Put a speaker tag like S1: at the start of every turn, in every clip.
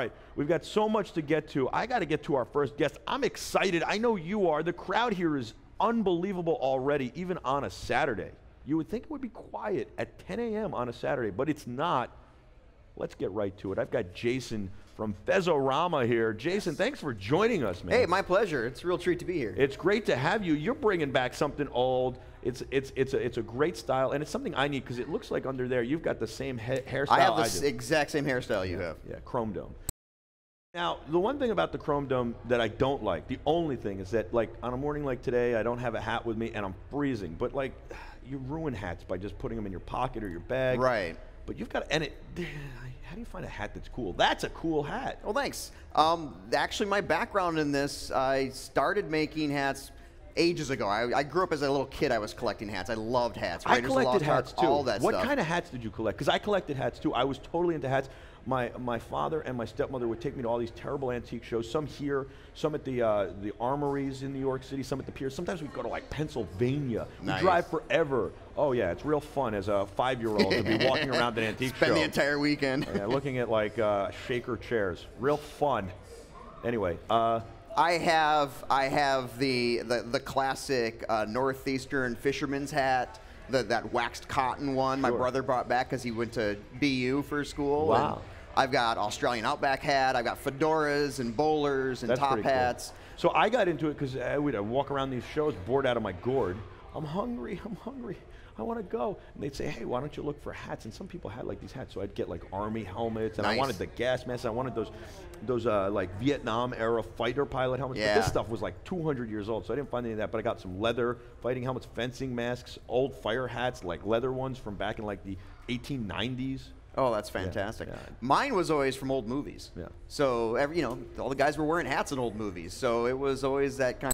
S1: right, we've got so much to get to. I got to get to our first guest. I'm excited. I know you are. The crowd here is unbelievable already, even on a Saturday. You would think it would be quiet at 10 a.m. on a Saturday, but it's not. Let's get right to it. I've got Jason from Fez-o-rama here. Jason, thanks for joining us, man.
S2: Hey, my pleasure. It's a real treat to be here.
S1: It's great to have you. You're bringing back something old. It's a great style, and it's something I need because it looks like under there you've got the same hairstyle
S2: I have the exact same hairstyle you have.
S1: Yeah, chrome dome. Now, the one thing about the chrome dome that I don't like, the only thing is that, like, on a morning like today, I don't have a hat with me and I'm freezing. But, like, you ruin hats by just putting them in your pocket or your bag.
S2: Right.
S1: But you've got, and how do you find a hat that's cool? That's a cool hat.
S2: Well, thanks. Actually, my background in this, I started making hats ages ago. I grew up as a little kid. I was collecting hats. I loved hats.
S1: I collected hats too.
S2: All that
S1: what
S2: stuff.
S1: Kind of hats did you collect? Because I collected hats too. I was totally into hats. My father and my stepmother would take me to all these terrible antique shows. Some here, some at the armories in New York City, some at the piers. Sometimes we'd go to like Pennsylvania.
S2: Nice.
S1: We drive forever. Oh yeah, it's real fun as a 5-year-old to be walking around an antique show.
S2: Spend the entire weekend.
S1: Yeah, looking at like shaker chairs. Real fun. Anyway.
S2: I have the classic northeastern fisherman's hat, that waxed cotton one.
S1: Sure.
S2: My brother brought back because he went to BU for school.
S1: Wow.
S2: And I've got Australian Outback hat. I've got fedoras and bowlers and
S1: That's
S2: top
S1: pretty cool.
S2: hats.
S1: So I got into it because we'd walk around these shows bored out of my gourd. I'm hungry. I want to go. And they'd say, hey, why don't you look for hats? And some people had like these hats. So I'd get like army helmets, and
S2: Nice.
S1: I wanted the gas masks. I wanted those like Vietnam era fighter pilot helmets.
S2: Yeah.
S1: But this stuff was like 200 years old, so I didn't find any of that. But I got some leather fighting helmets, fencing masks, old fire hats, like leather ones from back in like the 1890s.
S2: Oh, that's fantastic.
S1: Yeah.
S2: Mine was always from old movies.
S1: Yeah.
S2: So all the guys were wearing hats in old movies. So it was always that kind.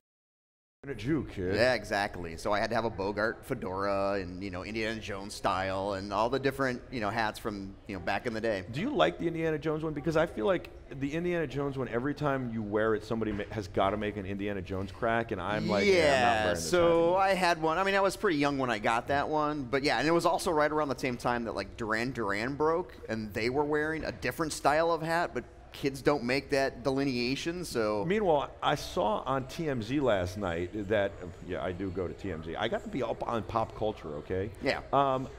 S1: A Jew, kid.
S2: Yeah, exactly. So I had to have a Bogart fedora and Indiana Jones style and all the different hats from back in the day.
S1: Do you like the Indiana Jones one? Because I feel like the Indiana Jones one, every time you wear it, somebody has got to make an Indiana Jones crack, and I'm like, yeah, I'm not wearing this
S2: so
S1: hat.
S2: I had one. I mean, I was pretty young when I got that one, but yeah, and it was also right around the same time that like Duran Duran broke, and they were wearing a different style of hat, but kids don't make that delineation, so.
S1: Meanwhile, I saw on TMZ last night that, yeah, I do go to TMZ. I got to be up on pop culture, okay?
S2: Yeah.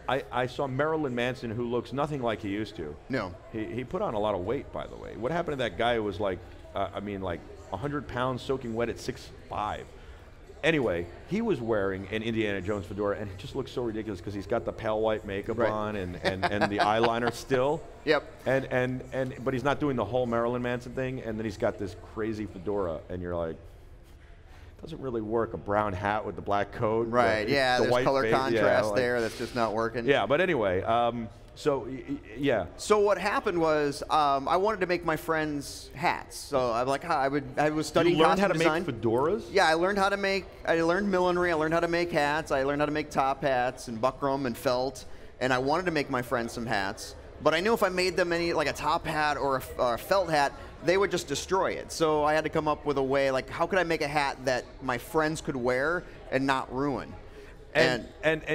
S1: I saw Marilyn Manson, who looks nothing like he used to.
S2: No.
S1: He put on a lot of weight, by the way. What happened to that guy who was like, like 100 pounds soaking wet at 6'5"? Anyway, he was wearing an Indiana Jones fedora, and it just looks so ridiculous because he's got the pale white makeup on and the eyeliner still.
S2: Yep.
S1: But he's not doing the whole Marilyn Manson thing, and then he's got this crazy fedora, and you're like, doesn't really work. A brown hat with the black coat.
S2: Right. Yeah. There's color contrast there that's just not working.
S1: Yeah. But anyway. So, yeah.
S2: So what happened was I wanted to make my friends hats. So I'm like, I was studying
S1: You learned how to
S2: design.
S1: make fedoras?
S2: Yeah, I learned millinery. I learned how to make hats. I learned how to make top hats and buckram and felt. And I wanted to make my friends some hats. But I knew if I made them like a top hat or a felt hat, they would just destroy it. So I had to come up with a way, like, how could I make a hat that my friends could wear and not ruin?
S1: And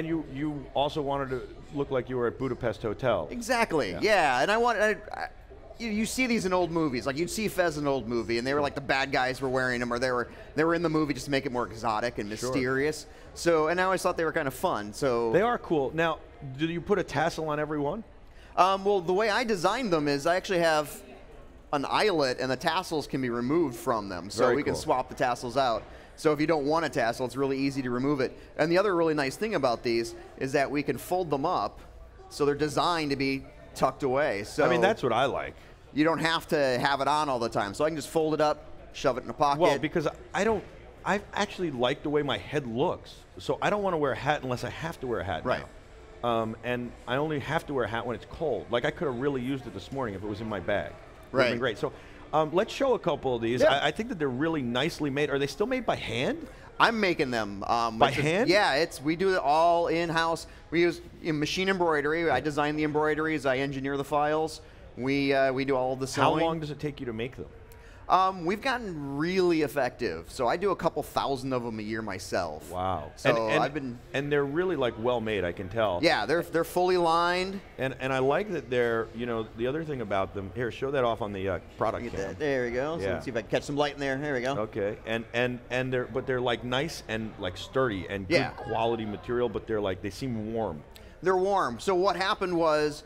S1: you also wanted to look like you were at Budapest Hotel.
S2: Exactly. Yeah. And you see these in old movies. Like you'd see Fez in an old movie, and they were like the bad guys were wearing them, or they were in the movie just to make it more exotic and mysterious. Sure. So, and I always thought they were kind of fun. So
S1: they are cool. Now, do you put a tassel on every one?
S2: Well, the way I designed them is I actually have an eyelet, and the tassels can be removed from them. So
S1: Very
S2: we can swap the tassels out. So if you don't want a tassel, it's really easy to remove it. And the other really nice thing about these is that we can fold them up, so they're designed to be tucked away. So
S1: I mean, that's what I like.
S2: You don't have to have it on all the time. So I can just fold it up, shove it in a pocket.
S1: Well, because I actually like the way my head looks. So I don't want to wear a hat unless I have to wear a hat.
S2: Right.
S1: Now. And I only have to wear a hat when it's cold. Like I could have really used it this morning if it was in my bag. It would have been great. So let's show a couple of these.
S2: Yeah.
S1: I think that they're really nicely made. Are they still made by hand?
S2: I'm making them.
S1: By hand?
S2: Yeah, we do it all in-house. We use machine embroidery. I design the embroideries. I engineer the files. We do all of the sewing.
S1: How long does it take you to make them?
S2: We've gotten really effective. So I do a couple thousand of them a year myself.
S1: Wow.
S2: So
S1: and they're really like well made, I can tell.
S2: Yeah, they're fully lined.
S1: And I like that they're, you know, the other thing about them, here, show that off on the product cam.
S2: There we go. So
S1: Yeah.
S2: let's see if I can catch some light in there. There we go.
S1: Okay. And they're like nice and like sturdy and good quality material, but they seem warm.
S2: They're warm. So what happened was,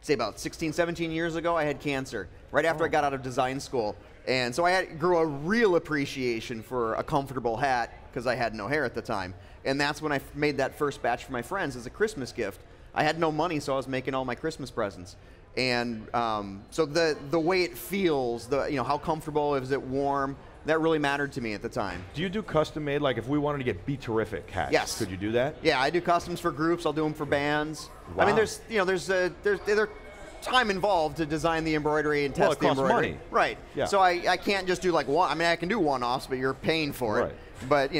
S2: say about 16, 17 years ago, I had cancer right after I got out of design school. And so I grew a real appreciation for a comfortable hat because I had no hair at the time. And that's when I made that first batch for my friends as a Christmas gift. I had no money, so I was making all my Christmas presents. And so the way it feels, how comfortable, is it warm, that really mattered to me at the time.
S1: Do you do custom made? Like if we wanted to get BeTerrific hats,
S2: yes.
S1: Could you do that?
S2: Yeah, I do customs for groups. I'll do them for bands.
S1: Wow.
S2: I mean, there's time involved to design the embroidery and test the embroidery.
S1: Money.
S2: Right.
S1: Yeah.
S2: So I can't just do like one. I mean, I can do one-offs, but you're paying for it. But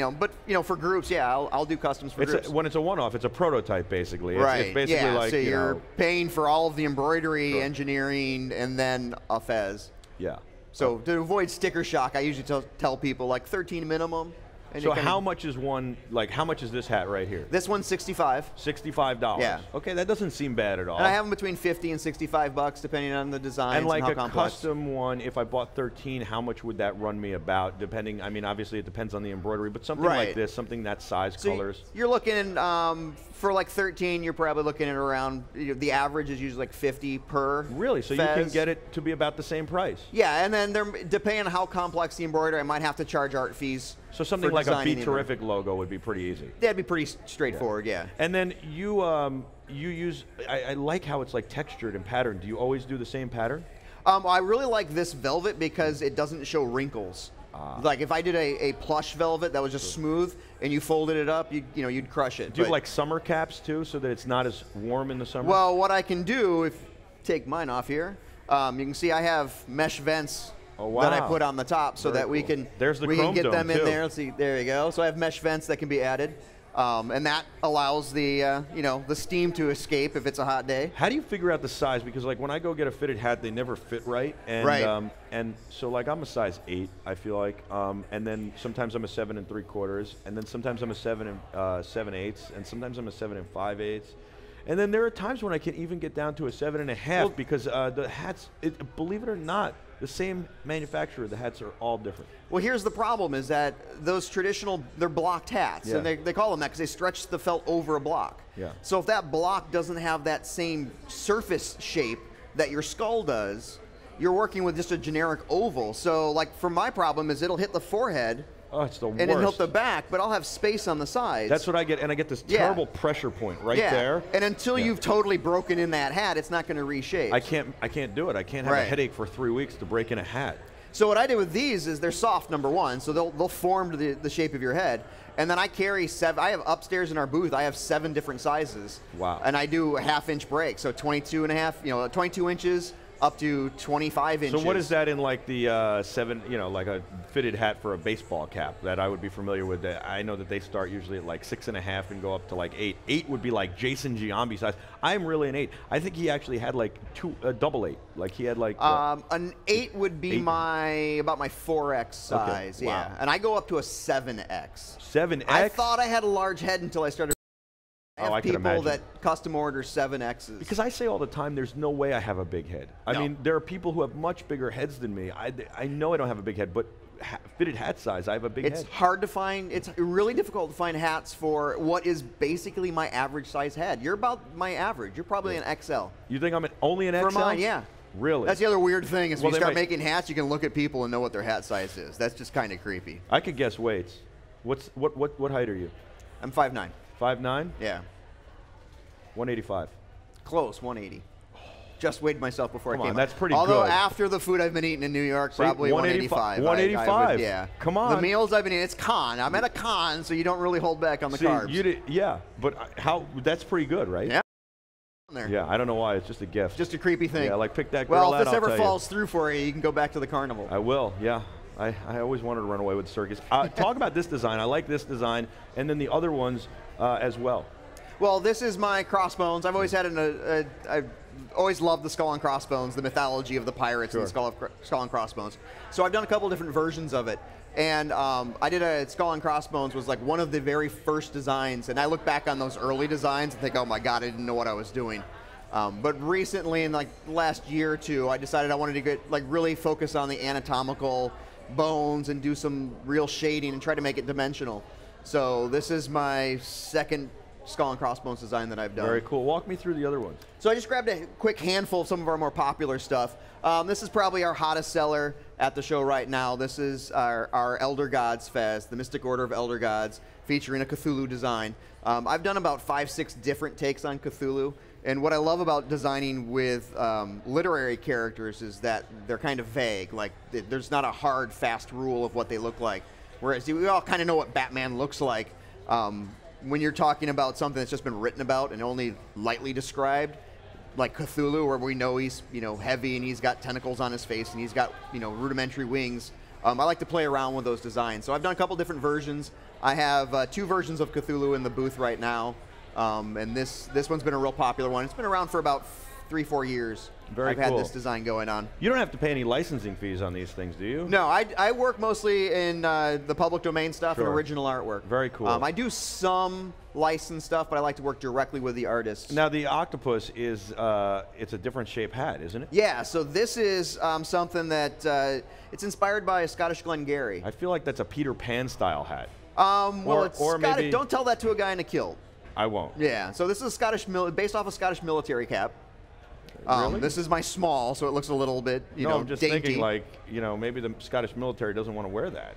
S2: for groups, yeah, I'll do customs for groups.
S1: When it's a one-off, it's a prototype basically. It's basically like
S2: so you're paying for all of the embroidery, engineering, and then a Fez.
S1: Yeah.
S2: So to avoid sticker shock, I usually tell people like 13 minimum. And
S1: so how much is one? Like how much is this hat right here?
S2: This one's $65.
S1: $65.
S2: Yeah.
S1: Okay, that doesn't seem bad at all.
S2: And I have them between $50 and $65 depending on the design.
S1: And like
S2: how
S1: a
S2: complex.
S1: custom one, if I bought 13, how much would that run me about? Depending, I mean, obviously it depends on the embroidery, but something like this, something that size, colors.
S2: You're looking for like 13. You're probably looking at around. The average is usually like 50 per.
S1: Really? So
S2: Fez.
S1: You can get it to be about the same price.
S2: Yeah, and then depending on how complex the embroidery, I might have to charge art fees.
S1: So something like a BeTerrific logo would be pretty easy.
S2: That'd be pretty straightforward, yeah.
S1: And then you use, I like how it's like textured and patterned. Do you always do the same pattern?
S2: I really like this velvet because it doesn't show wrinkles. Like if I did a plush velvet that was just smooth and you folded it up, you'd crush it.
S1: Do you have like summer caps too, so that it's not as warm in the summer?
S2: Well, what I can do, take mine off here, you can see I have mesh vents.
S1: Oh, wow.
S2: That I put on the top so that we can get them in there. Let's see, there you go. So I have mesh vents that can be added, and that allows the the steam to escape if it's a hot day.
S1: How do you figure out the size? Because like when I go get a fitted hat, they never fit right. And, and so like I'm a size 8, I feel like, and then sometimes I'm a 7 3/4, and then sometimes I'm a 7 7/8, and sometimes I'm a 7 5/8. And then there are times when I can even get down to a 7 1/2 because the hats, believe it or not, the same manufacturer, the hats are all different.
S2: Well, here's the problem is that those traditional, they're blocked hats. And they call them that because they stretch the felt over a block.
S1: Yeah.
S2: So if that block doesn't have that same surface shape that your skull does, you're working with just a generic oval. So like for my problem is it'll hit the forehead.
S1: Oh, it's the worst.
S2: And it'll hit the back, but I'll have space on the sides.
S1: That's what I get, and I get this terrible pressure point right there.
S2: And until you've totally broken in that hat, it's not going to reshape.
S1: I can't do it. I can't have a headache for 3 weeks to break in a hat.
S2: So what I did with these is they're soft, number one, so they'll form to the shape of your head. And then I carry 7. I have upstairs in our booth. I have 7 different sizes.
S1: Wow.
S2: And I do a 1/2 inch break, so 22 1/2, 22 inches. Up to 25 inches.
S1: So what is that in like the 7, like a fitted hat for a baseball cap that I would be familiar with? I know that they start usually at like 6 1/2 and go up to like 8. 8 would be like Jason Giambi size. I'm really an 8. I think he actually had like a double 8. Like he had like
S2: an 8 would be about my 4X size.
S1: Okay.
S2: Yeah,
S1: wow.
S2: and I go up to a 7X.
S1: 7X.
S2: I thought I had a large head until I started. I have people that custom order 7Xs.
S1: Because I say all the time, there's no way I have a big head. I mean, there are people who have much bigger heads than me. I know I don't have a big head, but fitted hat size, I have a big head.
S2: It's hard to find. It's really difficult to find hats for what is basically my average size head. You're about my average. You're probably an XL.
S1: You think I'm only an XL?
S2: For mine, yeah.
S1: Really?
S2: That's the other weird thing is when you start making hats, you can look at people and know what their hat size is. That's just kind of creepy.
S1: I could guess weights. What height are you?
S2: I'm 5'9".
S1: 5'9"?
S2: Yeah.
S1: 185.
S2: Close, 180. Just weighed myself before I came
S1: on, that's pretty
S2: Although
S1: good.
S2: After the food I've been eating in New York, probably 185.
S1: 185?
S2: Yeah.
S1: Come on.
S2: The meals I've been eating, it's con. I'm at a con, so you don't really hold back on the carbs.
S1: Yeah, but that's pretty good, right?
S2: Yeah.
S1: Yeah, I don't know why. It's just a gift.
S2: Just a creepy thing.
S1: Yeah, like pick that girl out.
S2: Well, if this ever falls through for you, you can go back to the carnival.
S1: I will, yeah. I always wanted to run away with the circus. Talk about this design. I like this design, and then the other ones as well.
S2: Well, this is my crossbones. I've always had always loved the skull and crossbones, the mythology of the pirates and the skull and crossbones. So I've done a couple different versions of it. And I did a skull and crossbones was like one of the very first designs. And I look back on those early designs and think, oh my God, I didn't know what I was doing. But recently, in like the last year or two, I decided I wanted to get like really focus on the anatomical bones and do some real shading and try to make it dimensional. So this is my second skull and crossbones design that I've done.
S1: Very cool. Walk me through the other ones.
S2: So I just grabbed a quick handful of some of our more popular stuff. This is probably our hottest seller at the show right now. This is our Elder Gods Fez, the Mystic Order of Elder Gods, featuring a Cthulhu design. I've done about 5, 6 different takes on Cthulhu. And what I love about designing with literary characters is that they're kind of vague. Like, there's not a hard, fast rule of what they look like. Whereas we all kind of know what Batman looks like. When you're talking about something that's just been written about and only lightly described, like Cthulhu, where we know he's heavy and he's got tentacles on his face and he's got rudimentary wings. I like to play around with those designs. So I've done a couple different versions. I have 2 versions of Cthulhu in the booth right now. And this one's been a real popular one. It's been around for about 3-4 years. I've had this design going on.
S1: You don't have to pay any licensing fees on these things, do you?
S2: No, I work mostly in the public domain stuff and original artwork.
S1: Very cool.
S2: I do some licensed stuff, but I like to work directly with the artists.
S1: Now the octopus is it's a different shape hat, isn't it?
S2: Yeah. So this is something that it's inspired by a Scottish Glengarry.
S1: I feel like that's a Peter Pan style hat.
S2: Well, it's
S1: or
S2: Scottish.
S1: maybe
S2: Don't tell that to a guy in a kilt.
S1: I won't.
S2: Yeah. So this is a Scottish based off a Scottish military cap.
S1: Really?
S2: This is my small, so it looks a little bit,
S1: I'm just
S2: dainty.
S1: thinking like, maybe the Scottish military doesn't want to wear that.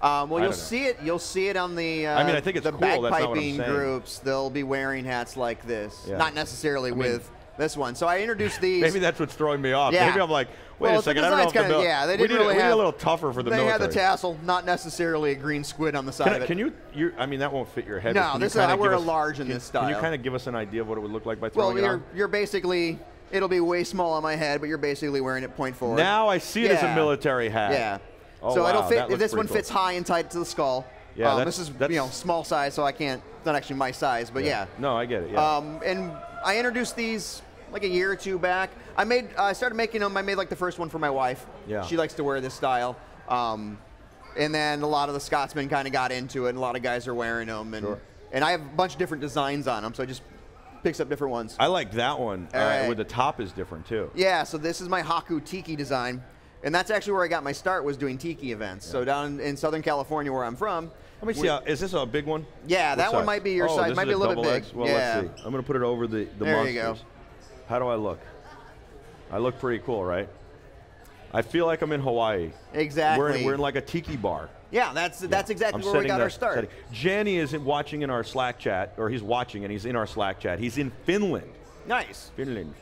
S2: Well, you'll see it. You'll see it on the.
S1: I mean, I think it's
S2: the
S1: cool. That's not what I'm
S2: bagpiping
S1: saying.
S2: groups. They'll be wearing hats like this,
S1: Yeah.
S2: not necessarily with this one. So I introduced these.
S1: Maybe that's what's throwing me off.
S2: Yeah.
S1: Maybe I'm like, wait a second. I don't know if
S2: kinda,
S1: the
S2: yeah, they
S1: we
S2: didn't
S1: need,
S2: really
S1: we
S2: have
S1: need a little tougher for the military.
S2: They had the tassel, not necessarily a green squid on the side of it.
S1: Can you? I mean, that won't fit your head.
S2: No,
S1: but
S2: I wear a large in this style.
S1: Can you kind of give us an idea of what it would look like by throwing it on?
S2: You're basically. It'll be way small on my head, but you're basically wearing it point forward.
S1: Now I see it as a military hat.
S2: Yeah.
S1: Oh,
S2: so
S1: wow,
S2: it'll fit. This one
S1: cool.
S2: fits high and tight to the skull.
S1: Yeah,
S2: this is small size, so I can't. It's not actually my size, but yeah.
S1: No, I get it. Yeah.
S2: And I introduced these like a year or 2 back. I started making them. I made like the first one for my wife.
S1: Yeah.
S2: She likes to wear this style. And then a lot of the Scotsmen kind of got into it, and a lot of guys are wearing them. And and I have a bunch of different designs on them, so I just picks up different ones.
S1: I like that one.
S2: Right.
S1: Where the top is different too.
S2: Yeah. So this is my Haku Tiki design. And that's actually where I got my start, was doing tiki events. Yeah. So down in Southern California, where I'm from.
S1: Let me see. Is this a big one?
S2: Yeah, that one might be your size. Might be a little bit big.
S1: Well,
S2: yeah.
S1: let's see. I'm going to put it over the
S2: there
S1: monsters.
S2: You go.
S1: How do I look? I look pretty cool, right? I feel like I'm in Hawaii.
S2: Exactly.
S1: We're in like a tiki bar.
S2: Yeah, that's exactly where we got our start.
S1: Jenny is watching in our Slack chat, or he's watching and he's in our Slack chat. He's in Finland.
S2: Nice.
S1: Finland.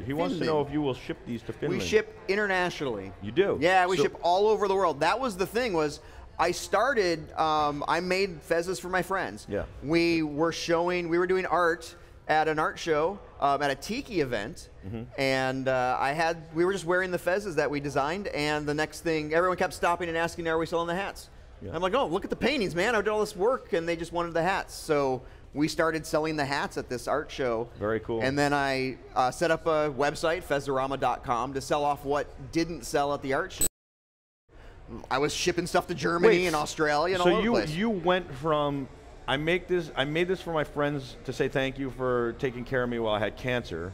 S1: He wants to know if you will ship these to Finland.
S2: We ship internationally.
S1: You do?
S2: Yeah, we ship all over the world. That was the thing, was I started, I made Fezes for my friends.
S1: Yeah.
S2: We were doing art at an art show, at a tiki event, and we were just wearing the Fezes that we designed, and the next thing, everyone kept stopping and asking, are we selling the hats? Yeah. I'm like, oh, look at the paintings, man. I did all this work, and they just wanted the hats. So we started selling the hats at this art show.
S1: Very cool.
S2: And then I set up a website, Fez-o-rama.com, to sell off what didn't sell at the art show. I was shipping stuff to Germany and Australia and all over the place. So
S1: you went from, I made this for my friends to say thank you for taking care of me while I had cancer,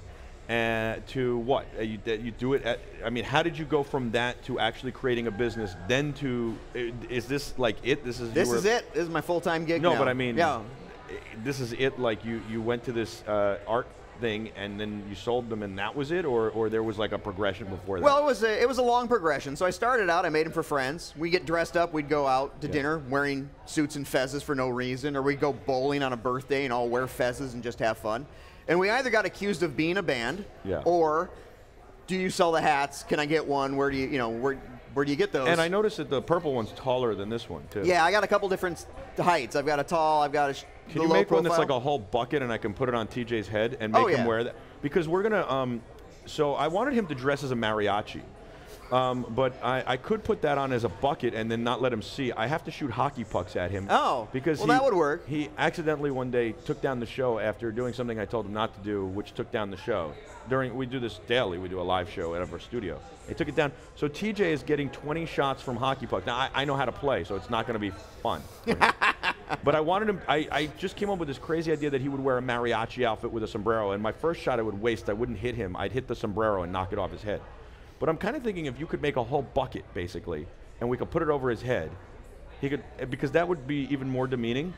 S1: and to what? You do it at, I mean, how did you go from that to actually creating a business, then to, is this like it? This is it.
S2: This is my full-time gig now.
S1: No, but I mean,
S2: yeah.
S1: This is it, like you went to this art thing and then you sold them and that was it, or there was like a progression before that?
S2: Well, it was a long progression. So I started out, I made them for friends. We get dressed up, we'd go out to dinner wearing suits and Fezes for no reason, or we'd go bowling on a birthday and all wear Fezes and just have fun. And we either got accused of being a band, or do you sell the hats? Can I get one? Where do where do you get those?
S1: And I noticed that the purple one's taller than this one too.
S2: Yeah, I got a couple different heights. I've got a tall, I've got a
S1: Can you make one that's like a whole bucket and I can put it on TJ's head and make him wear that? Because we're gonna, so I wanted him to dress as a mariachi. But I could put that on as a bucket and then not let him see. I have to shoot hockey pucks at him.
S2: Oh,
S1: because
S2: well, that would work.
S1: He accidentally one day took down the show after doing something I told him not to do, which took down the show. We do this daily. We do a live show out of our studio. He took it down. So TJ is getting 20 shots from hockey pucks. Now, I know how to play, so it's not going to be fun. But I wanted him, I just came up with this crazy idea that he would wear a mariachi outfit with a sombrero, and my first shot I would waste. I wouldn't hit him. I'd hit the sombrero and knock it off his head. But I'm kind of thinking if you could make a whole bucket, basically, and we could put it over his head, he could, because that would be even more demeaning,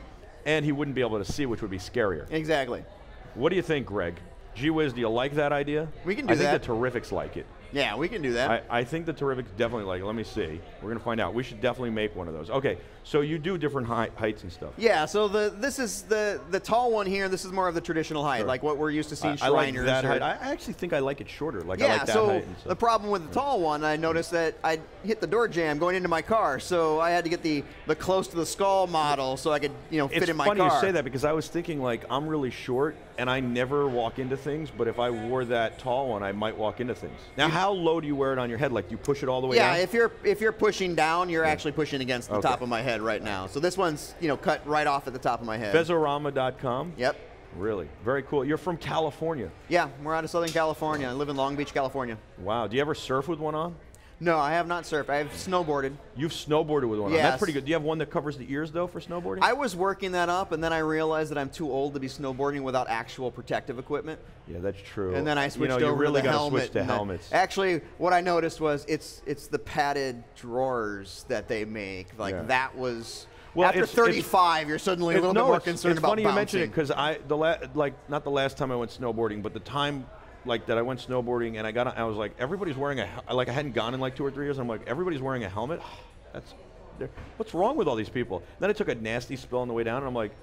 S1: and he wouldn't be able to see, which would be scarier.
S2: Exactly.
S1: What do you think, Greg? Gee whiz, do you like that idea?
S2: We can do that.
S1: I think the Terrifics like it.
S2: Yeah, we can do that.
S1: I think the Terrifics definitely like it. Let me see. We're going to find out. We should definitely make one of those. Okay, so you do different heights and stuff.
S2: Yeah, so this is the tall one here. This is more of the traditional height,
S1: Sure.
S2: like what we're used to seeing
S1: I like
S2: Shriners.
S1: that height. I actually think I like it shorter. Like
S2: Yeah,
S1: I like that
S2: so
S1: height and stuff.
S2: the problem with the tall one, I noticed that I hit the door jamb going into my car, so I had to get the close to the skull model so I could fit in my car.
S1: It's funny you say that because I was thinking like I'm really short and I never walk into things, but if I wore that tall one, I might walk into things. Now, how low do you wear it on your head? Like, do you push it all the way down?
S2: Yeah, if you're pushing down, you're actually pushing against the
S1: Okay.
S2: top of my head right now. So this one's cut right off at the top of my head.
S1: Fez-o-rama.com?
S2: Yep.
S1: Really? Very cool. You're from California.
S2: Yeah, we're out of Southern California. I live in Long Beach, California.
S1: Wow. Do you ever surf with one on?
S2: No, I have not surfed. I have snowboarded.
S1: You've snowboarded with one on.
S2: Yes.
S1: That's pretty good. Do you have one that covers the ears, though, for snowboarding?
S2: I was working that up, and then I realized that I'm too old to be snowboarding without actual protective equipment.
S1: Yeah, that's true.
S2: And then I switched
S1: you
S2: over
S1: really
S2: to the
S1: gotta
S2: helmet.
S1: switch to helmets.
S2: Actually, what I noticed was it's the padded drawers that they make. Like
S1: Yeah.
S2: that was.
S1: Well,
S2: after 35, you're suddenly a little bit more concerned about
S1: It's funny you mention it
S2: bouncing.
S1: because not the last time I went snowboarding, but the time that I went snowboarding and I was like, everybody's wearing I hadn't gone in like 2 or 3 years. And I'm like, everybody's wearing a helmet. What's wrong with all these people? Then I took a nasty spill on the way down, and I'm like,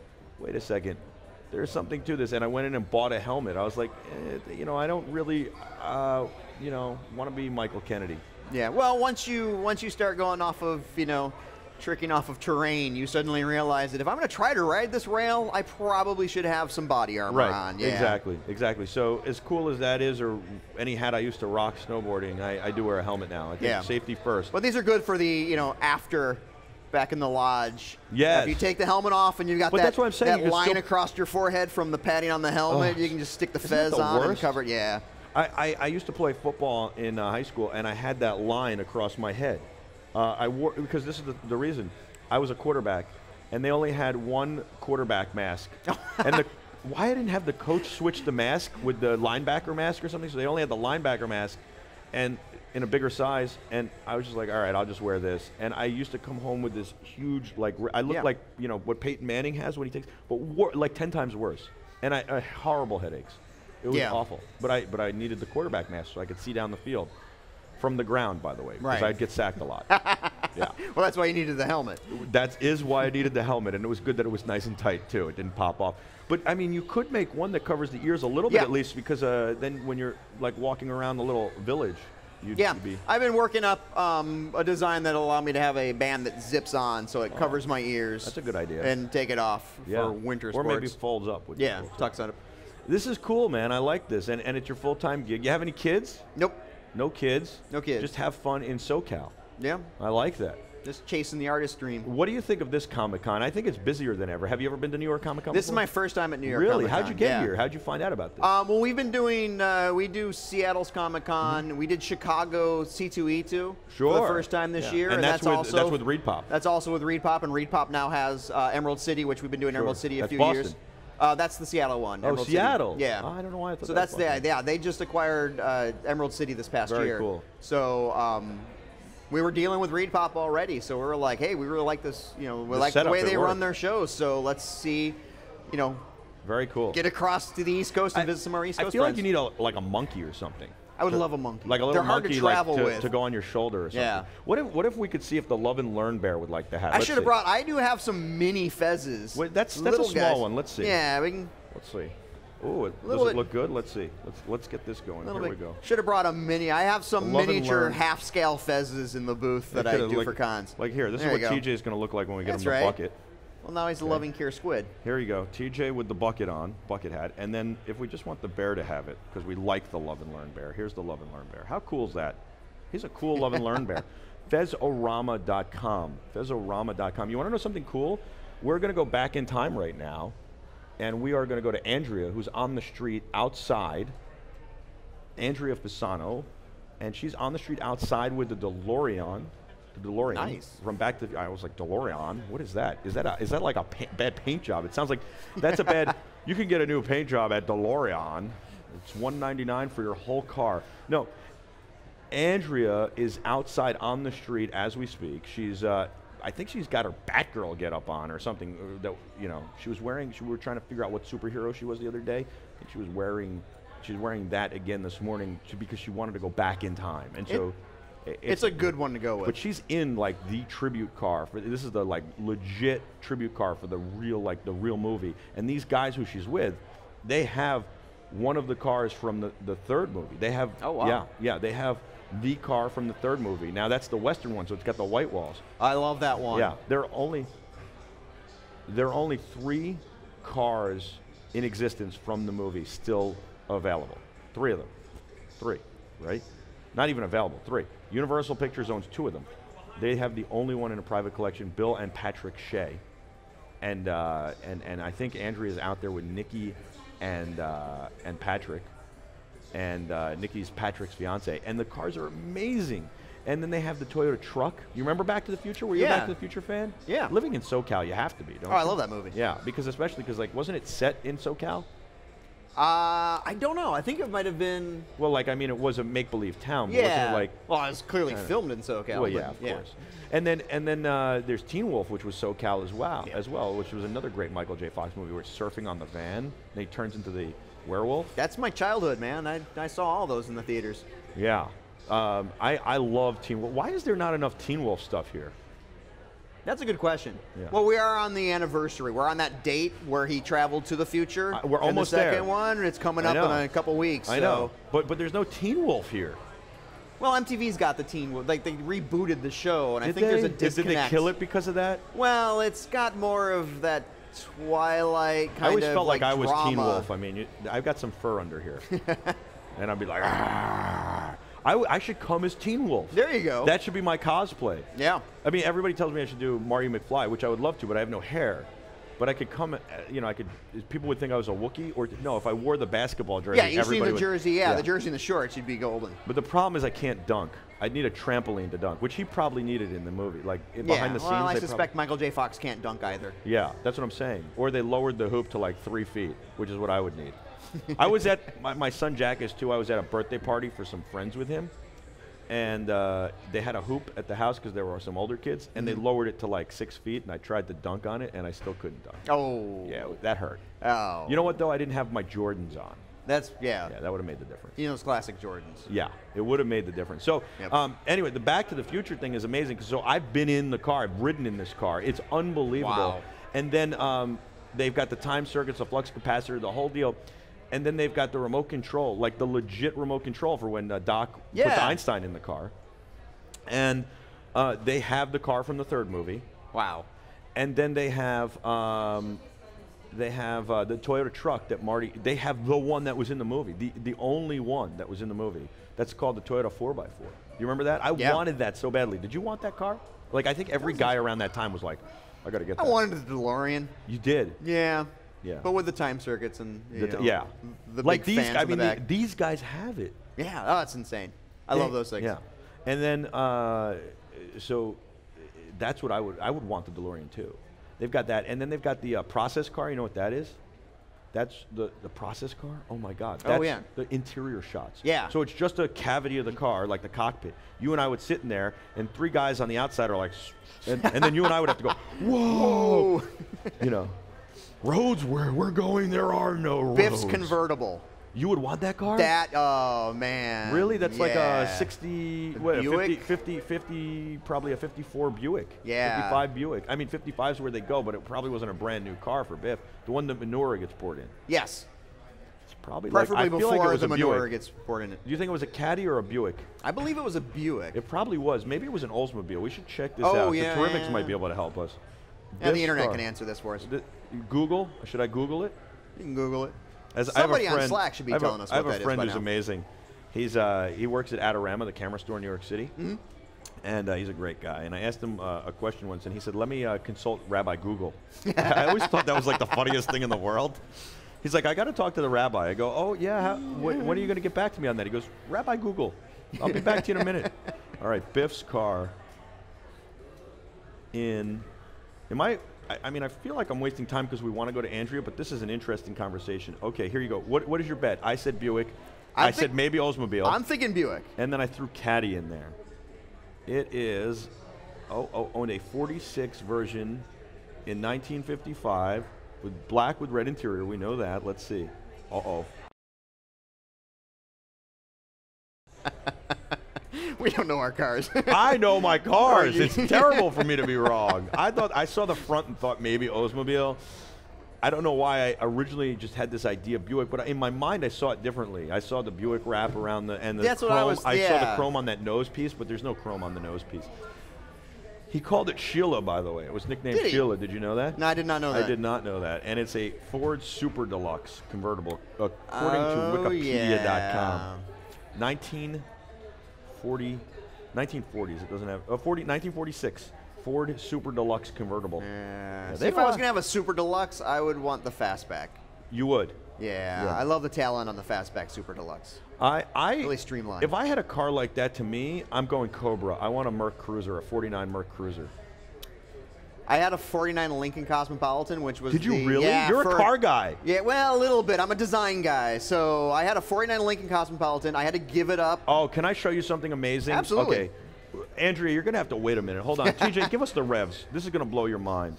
S1: wait a second, there's something to this. And I went in and bought a helmet. I was like, I don't really, want to be Michael Kennedy.
S2: Yeah. Well, once you start going off of tricking off of terrain, you suddenly realize that if I'm going to try to ride this rail, I probably should have some body armor on. Yeah.
S1: Exactly. So as cool as that is, or any hat I used to rock snowboarding, I do wear a helmet now. I think safety first.
S2: But these are good for the after. Back in the lodge.
S1: Yes.
S2: If you take the helmet off and you've got
S1: that's what I'm saying.
S2: that line across your forehead from the padding on the helmet, you can just stick the fez on and cover it. Yeah.
S1: I used to play football in high school, and I had that line across my head. I wore, because this is the reason. I was a quarterback, and they only had one quarterback mask. And why I didn't have the coach switch the mask with the linebacker mask or something, so they only had the linebacker mask and in a bigger size, and I was just like, all right, I'll just wear this. And I used to come home with this huge, I looked like, what Peyton Manning has when he takes, but like 10 times worse. And I horrible headaches. It was awful. But I needed the quarterback mask so I could see down the field. From the ground, by the way, because I'd get sacked a lot. Yeah.
S2: Well, that's why you needed the helmet.
S1: That is why I needed the helmet, and it was good that it was nice and tight, too. It didn't pop off. But, I mean, you could make one that covers the ears a little bit at least, because then when you're, walking around the little village, you'd be...
S2: I've been working up a design that'll allow me to have a band that zips on so it covers my ears.
S1: That's a good idea.
S2: And take it off for winter sports.
S1: Or maybe folds up.
S2: Tucks on it.
S1: This is cool, man. I like this. And it's your full-time gig. You have any kids?
S2: Nope.
S1: No kids?
S2: No kids.
S1: Just have fun in SoCal.
S2: Yeah.
S1: I like that.
S2: Just chasing the artist dream.
S1: What do you think of this Comic-Con? I think it's busier than ever. Have you ever been to New York Comic-Con
S2: This
S1: before?
S2: is my first time at New York
S1: Really?
S2: Comic-Con.
S1: How'd you get here? How'd you find out about this?
S2: Well, we've been doing, we do Seattle's Comic-Con. We did Chicago C2E2 for the first time this year.
S1: And that's with Reed Pop.
S2: That's also with Reed Pop, and Reed Pop now has Emerald City, which we've been doing Emerald City a few
S1: Boston.
S2: years. That's the Seattle one. Emerald
S1: Seattle.
S2: City. Yeah.
S1: Oh, I don't know why I thought
S2: so
S1: that
S2: that's they just acquired Emerald City this past year.
S1: Very cool.
S2: So we were dealing with Reed Pop already, so we were like, hey, we really like this. We like the
S1: setup,
S2: way they
S1: it
S2: run
S1: worked.
S2: their shows. So let's see,
S1: Very cool.
S2: get across to the East Coast and visit some of our East Coast
S1: I feel
S2: friends.
S1: like you need a monkey or something.
S2: I would love a monkey.
S1: Like a little
S2: They're hard
S1: monkey
S2: to travel with.
S1: to go on your shoulder or something.
S2: Yeah.
S1: What if we could see if the Love and Learn Bear would like the hat?
S2: I should have brought. I do have some mini fezzes.
S1: Wait, that's a
S2: little
S1: small
S2: guys.
S1: one. Let's see.
S2: Yeah, we can.
S1: Let's see. Oh, does
S2: Little
S1: it
S2: bit.
S1: look good? Let's see. Let's get this going. Here we go.
S2: Should have brought a mini. I have some
S1: Love and
S2: miniature
S1: Learn.
S2: half-scale fezzes in the booth that I do for cons.
S1: Like here, this
S2: There
S1: is
S2: you
S1: what
S2: go.
S1: TJ is going to look like when we get
S2: That's
S1: him the
S2: right.
S1: bucket.
S2: Well, now he's a loving cure squid.
S1: Here you go. TJ with the bucket on, bucket hat. And then if we just want the bear to have it, because we like the Love and Learn Bear, here's the Love and Learn Bear. How cool is that? He's a cool love and learn bear. Fez-o-rama.com. Fez-o-rama.com. You want to know something cool? We're going to go back in time right now, and we are going to go to Andrea, who's on the street outside. Andrea Fasano, and she's on the street outside with the DeLorean. The DeLorean.
S2: Nice.
S1: From Back to the, I was like, DeLorean? What is that? Is that like a bad paint job? It sounds like that's a bad, you can get a new paint job at DeLorean. It's $199 for your whole car. No, Andrea is outside on the street as we speak. She's, I think she's got her Batgirl get up on or something that, you know, we were trying to figure out what superhero she was the other day. I think she's wearing that again this morning because she wanted to go back in time. And so
S2: it's a good one to go with.
S1: But she's in like the tribute car this is the like legit tribute car for the real movie. And these guys who she's with, they have one of the cars from the third movie. They have,
S2: oh wow.
S1: Yeah, they have the car from the third movie. Now that's the Western one, so it's got the white walls.
S2: I love that one.
S1: Yeah, there are only 3 cars in existence from the movie still available. 3 of them. 3, right? Not even available, 3. Universal Pictures owns 2 of them. They have the only one in a private collection, Bill and Patrick Shea. And I think Andrea's out there with Nikki and Patrick. And Nikki's Patrick's fiance. And the cars are amazing. And then they have the Toyota truck. You remember Back to the Future? Were you a Back to the Future fan?
S2: Yeah.
S1: Living in SoCal, you have to be, don't you?
S2: I love that movie.
S1: Yeah, especially because like, wasn't it set in SoCal?
S2: I don't know. I think it might have been.
S1: Well, like, I mean, it was a make-believe town. But
S2: Yeah.
S1: wasn't it like,
S2: well, it was clearly filmed in SoCal.
S1: well, yeah, of course. And then there's Teen Wolf, which was SoCal as well, which was another great Michael J. Fox movie where it's surfing on the van, and he turns into the werewolf.
S2: That's my childhood, man. I saw all those in the theaters.
S1: Yeah. I love Teen Wolf. Why is there not enough Teen Wolf stuff here?
S2: That's a good question.
S1: Yeah.
S2: Well, we are on the anniversary. We're on that date where he traveled to the future.
S1: We're almost there.
S2: The second one, and it's coming up in a couple weeks.
S1: I know. But there's no Teen Wolf here.
S2: Well, MTV's got the Teen Wolf. Like, they rebooted the show, and I think there's a disconnect.
S1: Did they kill it because of that?
S2: Well, it's got more of that Twilight kind of
S1: I always felt like I was
S2: drama.
S1: Teen Wolf. I mean, I've got some fur under here. And I'd be like, I should come as Teen Wolf.
S2: There you go.
S1: That should be my cosplay.
S2: Yeah.
S1: I mean, everybody tells me I should do Marty McFly, which I would love to, but I have no hair. But I could come, people would think I was a Wookiee, or no, if I wore the basketball jersey,
S2: yeah, you see the jersey,
S1: yeah,
S2: the jersey and the shorts, you'd be golden.
S1: But the problem is I can't dunk. I'd need a trampoline to dunk, which he probably needed in the movie. Like, behind the scenes,
S2: I suspect Michael J. Fox can't dunk either.
S1: Yeah, that's what I'm saying. Or they lowered the hoop to like 3 feet, which is what I would need. I was at, my son Jack is too, I was at a birthday party for some friends with him. And they had a hoop at the house because there were some older kids, and they lowered it to like 6 feet, and I tried to dunk on it, and I still couldn't dunk.
S2: Oh.
S1: Yeah, that hurt.
S2: Oh.
S1: You know what, though? I didn't have my Jordans on.
S2: Yeah,
S1: that would have made the difference.
S2: You know, those classic Jordans.
S1: Yeah, it would have made the difference. So, anyway, the Back to the Future thing is amazing, because so I've been in the car, I've ridden in this car. It's unbelievable.
S2: Wow.
S1: And then they've got the time circuits, the flux capacitor, the whole deal. And then they've got the remote control, like the legit remote control for when Doc puts Einstein in the car. And they have the car from the third movie.
S2: Wow.
S1: And then they have the Toyota truck that Marty, they have the one that was in the movie, the only one that was in the movie. That's called the Toyota 4x4. You remember that? I wanted that so badly. Did you want that car? Like, I think every guy around that time was like, I got to get that.
S2: I wanted the DeLorean.
S1: You did?
S2: Yeah.
S1: Yeah.
S2: But with the time circuits and, the
S1: like
S2: big
S1: these,
S2: fans
S1: I
S2: in the
S1: mean,
S2: back.
S1: these guys have it.
S2: Yeah, oh, that's insane. I love those things.
S1: Yeah. And then, so that's what I would want the DeLorean too. They've got that, and then they've got the process car. You know what that is? That's the process car. Oh my God! That's the interior shots.
S2: Yeah.
S1: So it's just a cavity of the car, like the cockpit. You and I would sit in there, and 3 guys on the outside are like, and then you and I would have to go, whoa, you know, roads where we're going, there are no roads.
S2: Biff's convertible.
S1: You would want that car?
S2: Oh man.
S1: Really? That's like a 60, what,
S2: Buick?
S1: 50, probably a 54 Buick.
S2: Yeah.
S1: 55 Buick. I mean, 55 is where they go, but it probably wasn't a brand new car for Biff. The one that manure gets poured in.
S2: Yes.
S1: It's probably
S2: preferably
S1: like, I feel
S2: before
S1: like it was
S2: the
S1: a
S2: manure
S1: Buick.
S2: gets poured in it.
S1: Do you think it was a Caddy or a Buick?
S2: I believe it was a Buick.
S1: It probably was. Maybe it was an Oldsmobile. We should check this
S2: Oh,
S1: out.
S2: yeah,
S1: The Terrifics
S2: yeah.
S1: might be able to help us.
S2: And the
S1: Biff's
S2: internet
S1: car.
S2: can answer this for us.
S1: Google? Should I Google it?
S2: You can Google it.
S1: I have a
S2: Somebody on
S1: friend-
S2: Slack should be telling us what that is
S1: I have a friend
S2: by
S1: who's
S2: now.
S1: amazing. He works at Adorama, the camera store in New York City.
S2: Mm-hmm.
S1: And he's a great guy. And I asked him a question once, and he said, let me consult Rabbi Google. I always thought that was like the funniest thing in the world. He's like, I got to talk to the rabbi. I go, oh, yeah, when are you going to get back to me on that? He goes, Rabbi Google. I'll be back to you in a minute. All right, Biff's car I mean, I feel like I'm wasting time because we want to go to Andrea, but this is an interesting conversation. Okay, here you go. What is your bet? I said Buick. I said maybe Oldsmobile.
S2: I'm thinking Buick.
S1: And then I threw Caddy in there. It is owned a 46 version in 1955 with black with red interior. We know that. Let's see. Uh-oh.
S2: We don't know our cars.
S1: I know my cars. It's terrible for me to be wrong. I saw the front and thought maybe Oldsmobile. I don't know why I originally just had this idea of Buick, but in my mind I saw it differently. I saw the Buick wrap around the
S2: That's
S1: chrome.
S2: what I was.
S1: I saw the chrome on that nose piece, but there's no chrome on the nose piece. He called it Sheila, by the way. It was nicknamed Sheila. Did you know that?
S2: No, I did not know that.
S1: I did not know that. And it's a Ford Super Deluxe convertible, according to Wikipedia.com. 1940s. It doesn't have 1946. Ford Super Deluxe convertible.
S2: Yeah, if I was gonna have a Super Deluxe, I would want the fastback.
S1: You would.
S2: Yeah, I love the Talon on the fastback Super Deluxe. Really streamlined.
S1: If I had a car like that, to me, I'm going Cobra. I want a Merc Cruiser, a 49 Merc Cruiser.
S2: I had a 49 Lincoln Cosmopolitan, which was.
S1: Did you really? Yeah, you're a car guy.
S2: Yeah, well, a little bit. I'm a design guy, so I had a 49 Lincoln Cosmopolitan. I had to give it up.
S1: Oh, can I show you something amazing?
S2: Absolutely.
S1: Okay. Andrea, you're going to have to wait a minute. Hold on. TJ, give us the revs. This is going to blow your mind.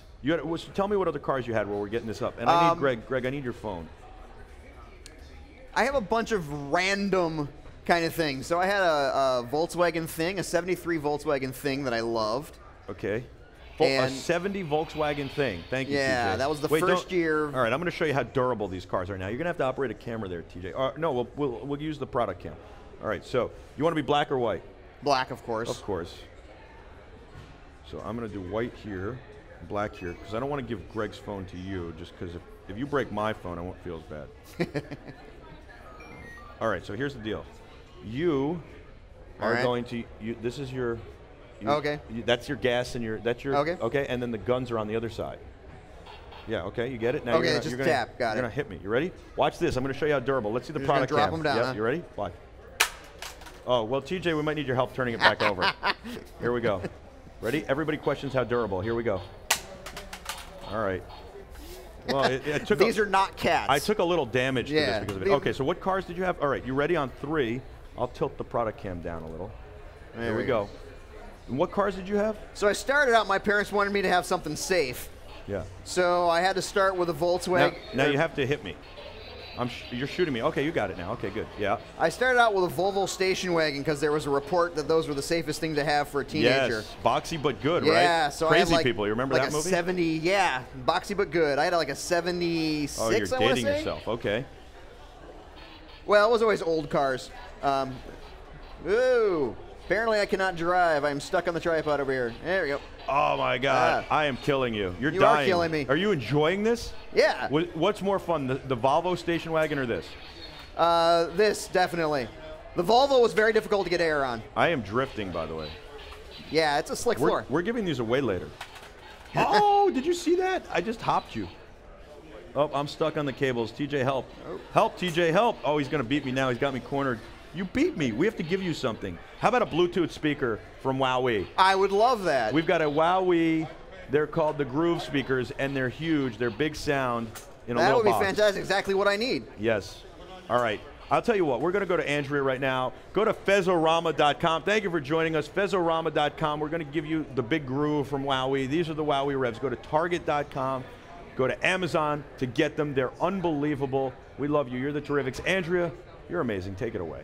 S1: Tell me what other cars you had while we're getting this up. And I need Greg. Greg, I need your phone.
S2: I have a bunch of random kind of things. So I had a Volkswagen Thing, a 73 Volkswagen Thing that I loved.
S1: Okay. A 70 Volkswagen Thing. Thank you, TJ.
S2: Yeah, that was the first year.
S1: All right, I'm going to show you how durable these cars are now. You're going to have to operate a camera there, TJ. No, we'll use the product cam. All right, so you want to be black or white?
S2: Black, of course.
S1: Of course. So I'm going to do white here, black here, because I don't want to give Greg's phone to you, just because if you break my phone, I won't feel as bad. All right, so here's the deal. You are going to, this is your,
S2: okay.
S1: That's your gas and that's your, okay, and then the guns are on the other side. Yeah, okay, you get it? Now
S2: okay, just tap, got it.
S1: You're going to hit me. You ready? Watch this. I'm going to show you how durable. Let's see the product cam.
S2: Drop them down,
S1: Yep, you ready? Watch. Oh, well, TJ, we might need your help turning it back over. Here we go. Ready? Everybody questions how durable. Here we go. All right. Well, it took
S2: These are not cats.
S1: I took a little damage to this because of it. Okay, so what cars did you have? All right, you ready on 3? I'll tilt the product cam down a little. There we go. And what cars did you have?
S2: So I started out, my parents wanted me to have something safe.
S1: Yeah.
S2: So I had to start with a Volkswagen.
S1: Now you have to hit me. You're shooting me. Okay, you got it now. Okay, good. Yeah.
S2: I started out with a Volvo station wagon because there was a report that those were the safest thing to have for a teenager.
S1: Yes, boxy but good, right?
S2: Yeah, so
S1: Crazy
S2: I had like,
S1: People. You remember
S2: like
S1: that movie?
S2: 70, yeah, boxy but good. I had like a 76.
S1: Oh, you're dating yourself. Okay.
S2: Well, it was always old cars. Ooh. Apparently I cannot drive. I'm stuck on the tripod over here. There we go.
S1: Oh my God! I am killing you. You're dying.
S2: You are killing me.
S1: Are you enjoying this?
S2: Yeah.
S1: What's more fun, the Volvo station wagon or this?
S2: This definitely. The Volvo was very difficult to get air on.
S1: I am drifting, by the way.
S2: Yeah, it's a slick floor.
S1: We're giving these away later. Oh, did you see that? I just hopped you. Oh, I'm stuck on the cables. TJ, help! Help, TJ, help! Oh, he's gonna beat me now. He's got me cornered. You beat me. We have to give you something. How about a Bluetooth speaker from Wowee?
S2: I would love that.
S1: We've got a Wowee. They're called the Groove speakers, and they're huge. They're big sound in a little box.
S2: That would be fantastic. Exactly what I need.
S1: Yes. All right. I'll tell you what. We're going to go to Andrea right now. Go to Fez-o-rama.com. Thank you for joining us. Fez-o-rama.com. We're going to give you the big Groove from Wowee. These are the Wowee revs. Go to Target.com. Go to Amazon to get them. They're unbelievable. We love you. You're the Terrifics. Andrea, you're amazing. Take it away.